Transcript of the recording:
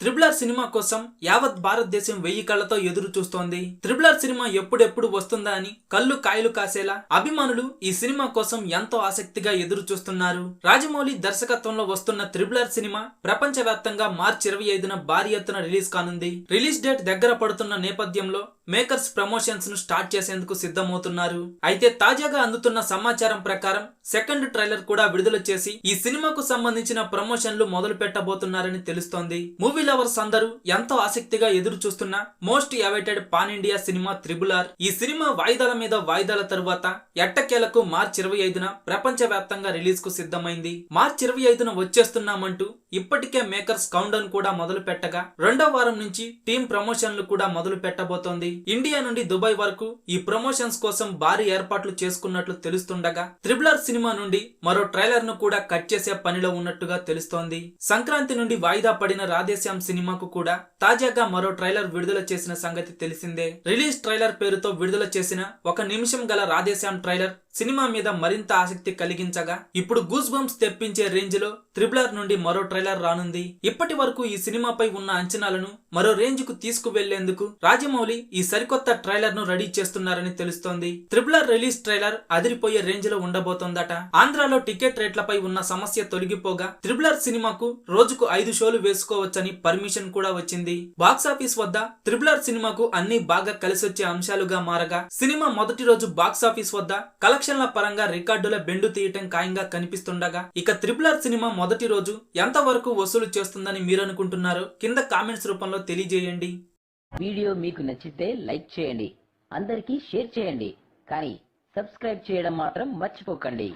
Triple R cinema కోసం యావత్ భారతదేశం 1000 కళ్లతో ఎదురు చూస్తోంది. త్రిబుల్ ఆర్ సినిమా ఎప్పుడెప్పుడు వస్తుందా అని కళ్ళు కాయలు కాసేలా అభిమానులు ఈ సినిమా కోసం ఎంతో ఆసక్తిగా ఎదురు చూస్తున్నారు. రాజమౌళి దర్శకత్వంలో వస్తున్న త్రిబుల్ ఆర్ సినిమా ప్రపంచవ్యాప్తంగా మార్చి 25న భారీ ఎత్తున రిలీజ్ కానుంది. రిలీజ్ డేట్ దగ్గర పడుతున్న నేపథ్యంలో మేకర్స్ ప్రమోషన్స్ ను స్టార్ట్ చేసేందుకు సిద్ధమవుతున్నారు. అయితే తాజాగా అందుతున్న సమాచారం ప్రకారం సెకండ్ ట్రైలర్ కూడా విడుదల చేసి ఈ సినిమాకు సంబంధించిన ప్రమోషన్లు మొదలు పెట్టబోతున్నారని తెలుస్తోంది. మూవీ లవర్స్ అందరూ ఎంతో ఆసక్తిగా ఎదురు చూస్తున్న most awaited pan India cinema triple R. ఈ సినిమా వాయిదాల మీద వాయిదాల తరువాత ఎట్టకేలకు మార్చి 25న ప్రపంచ వ్యాప్తంగా రిలీజ్ కు సిద్ధమైంది. మార్చి 25న వచ్చేస్తున్నామంటూ ఇప్పటికే మేకర్స్ కౌంట్ డౌన్ కూడా మొదలు పెట్టగా రెండో వారం నుంచి టీమ్ ప్రమోషన్లు కూడా మొదలు పెట్టబోతోంది. ఇండియా నుండి దుబాయ్ వరకు ఈ ప్రమోషన్స్ కోసం భారీ ఏర్పాట్లు చేసుకున్నట్లు తెలుస్తుండగా త్రిబుల్ ఆర్ సినిమా నుండి మరో ట్రైలర్ ను కూడా కట్ చేసే పనిలో ఉన్నట్టుగా తెలుస్తోంది. సంక్రాంతి నుండి వాయిదా పడిన రాధేశ్యామ్ సినిమాకు కూడా తాజాగా మరో ట్రైలర్ విడుదల చేసిన సంగతి తెలిసిందే. రిలీజ్ ట్రైలర్ పేరుతో విడుదల చేసిన 1 నిమిషం గల రాధేశ్యామ్ ట్రైలర్ సినిమా మీద మరింత ఆసక్తి కలిగించగా ఇప్పుడు గూస్ బంప్స్ తెప్పించే రేంజ్ లో త్రిబుల్ ఆర్ నుండి మరో ట్రైలర్ రానుంది. ఇప్పటి వరకు ఈ సినిమాపై ఉన్న అంచనాలను మరో రేంజ్ కు తీసుకువెళ్లేందుకు రాజమౌళి ఈ సరికొత్త ట్రైలర్ ను రెడీ చేస్తున్నారని తెలుస్తోంది. త్రిబుల్ ఆర్ రిలీజ్ ట్రైలర్ అదిరిపోయే రేంజ్ లో ఉండబోతోందట. ఆంధ్రాలో టికెట్ రేట్లపై ఉన్న సమస్య తొలగిపోగా త్రిబుల్ ఆర్ సినిమాకు రోజుకు 5 షోలు వేసుకోవచ్చని పర్మిషన్ కూడా వచ్చింది. బాక్సాఫీస్ వద్ద త్రిబుల్ ఆర్ సినిమాకు అన్ని బాగా కలిసొచ్చే అంశాలుగా మారగా సినిమా మొదటి రోజు బాక్సాఫీస్ వద్ద కలెక్షన్ల పరంగా రికార్డుల బెండు తీయటం ఖాయంగా కనిపిస్తుండగా ఇక త్రిబుల్ ఆర్ సినిమా మొదటి రోజు ఎంత వరకు వసూలు చేస్తుందని మీరు అనుకుంటున్నారో కింద కామెంట్స్ రూపంలో తెలియజేయండి. వీడియో మీకు నచ్చితే లైక్ చేయండి, అందరికీ షేర్ చేయండి, కానీ సబ్స్క్రైబ్ చేయడం మాత్రం మర్చిపోకండి.